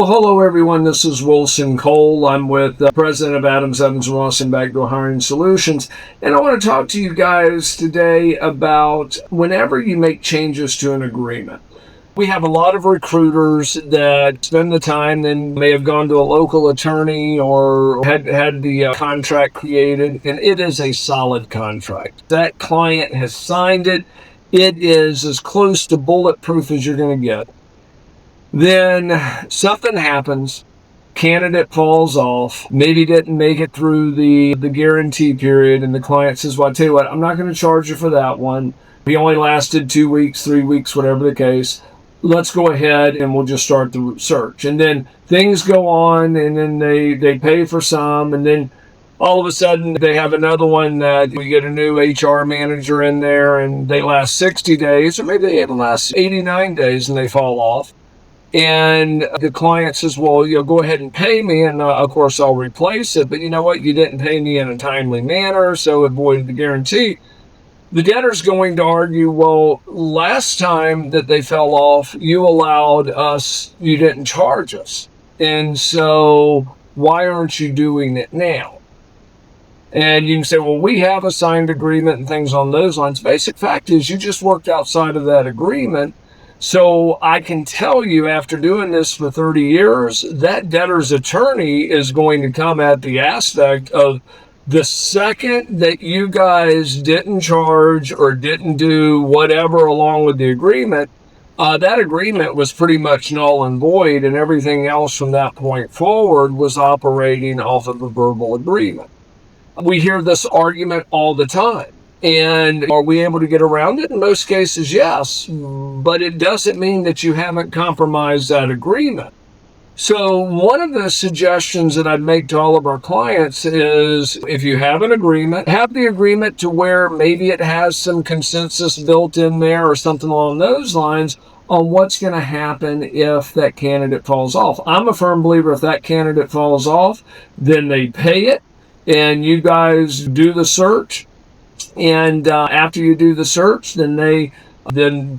Well, hello everyone. This is Wilson Cole. I'm with President of Adams, Evans & Ross and Backdoor Hiring Solutions. And I want to talk to you guys today about whenever you make changes to an agreement. We have a lot of recruiters that spend the time and may have gone to a local attorney or had the contract created, and it is a solid contract. That client has signed it. It is as close to bulletproof as you're going to get. Then something happens, candidate falls off, maybe didn't make it through the guarantee period, and the client says, well, I tell you what, I'm not going to charge you for that one. He only lasted 2 weeks, 3 weeks, whatever the case. Let's go ahead and we'll just start the search. And then things go on, and then they pay for some, and then all of a sudden they have another one that we get a new HR manager in there, and they last 60 days, or maybe they even last 89 days, and they fall off. And the client says, well, go ahead and pay me, and of course I'll replace it. But you know what? You didn't pay me in a timely manner, so it voided the guarantee. The debtor's going to argue, well, last time that they fell off, you allowed us, you didn't charge us. And so why aren't you doing it now? And you can say, well, we have a signed agreement and things on those lines. Basic fact is you just worked outside of that agreement. So I can tell you, after doing this for 30 years, that debtor's attorney is going to come at the aspect of the second that you guys didn't charge or didn't do whatever along with the agreement, that agreement was pretty much null and void, and everything else from that point forward was operating off of a verbal agreement. We hear this argument all the time. And are we able to get around it? In most cases, yes, but it doesn't mean that you haven't compromised that agreement. So one of the suggestions that I'd make to all of our clients is, if you have an agreement, have the agreement to where maybe it has some consensus built in there or something along those lines on what's going to happen if that candidate falls off. I'm a firm believer if that candidate falls off, then they pay it and you guys do the search. And after you do the search, then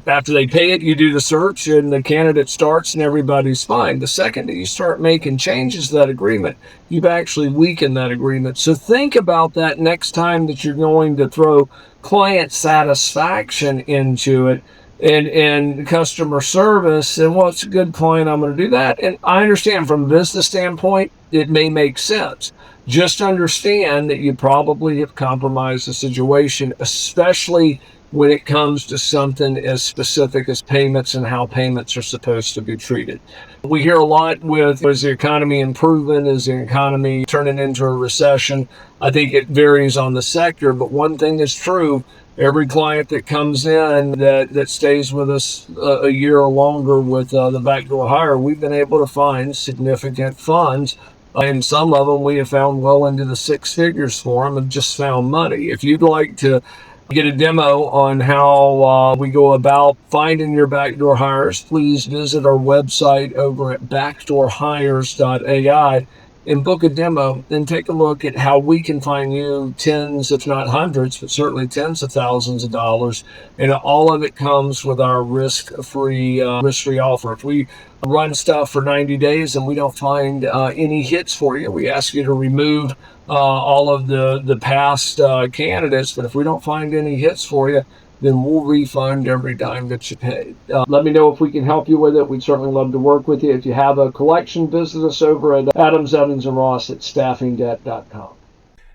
after they pay it, you do the search and the candidate starts and everybody's fine. The second that you start making changes to that agreement, you've actually weakened that agreement. So think about that next time that you're going to throw client satisfaction into it and customer service. And well, it's a good client, I'm going to do that. And I understand from a business standpoint, it may make sense. Just understand that you probably have compromised the situation, especially when it comes to something as specific as payments and how payments are supposed to be treated. We hear a lot with, is the economy improving? Is the economy turning into a recession? I think it varies on the sector, but one thing is true. Every client that comes in that stays with us a year or longer with the backdoor hire, we've been able to find significant funds. And some of them we have found well into the six figures for them and just found money. If you'd like to get a demo on how we go about finding your backdoor hires, please visit our website over at backdoorhires.ai and book a demo and take a look at how we can find you tens, if not hundreds, but certainly tens of thousands of dollars. And all of it comes with our risk-free offer. If we run stuff for 90 days and we don't find any hits for you, we ask you to remove all of the past candidates. But if we don't find any hits for you, then we'll refund every dime that you paid. Let me know if we can help you with it. We'd certainly love to work with you. If you have a collection, visit us over at Adams, Evans & Ross at staffingdebt.com.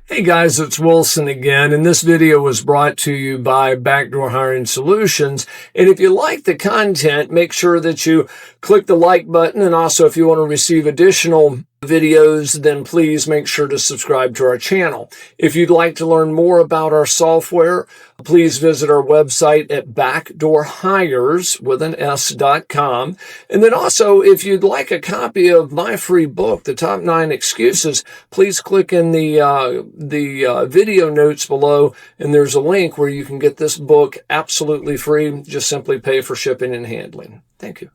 Hey guys, it's Wilson again, and this video was brought to you by Backdoor Hiring Solutions. And if you like the content, make sure that you click the like button. And also, if you want to receive additional videos, then please make sure to subscribe to our channel. If you'd like to learn more about our software, please visit our website at backdoorhires.com. And then also, if you'd like a copy of my free book, The Top 9 Excuses, please click in the video notes below, and there's a link where you can get this book absolutely free. Just simply pay for shipping and handling. Thank you.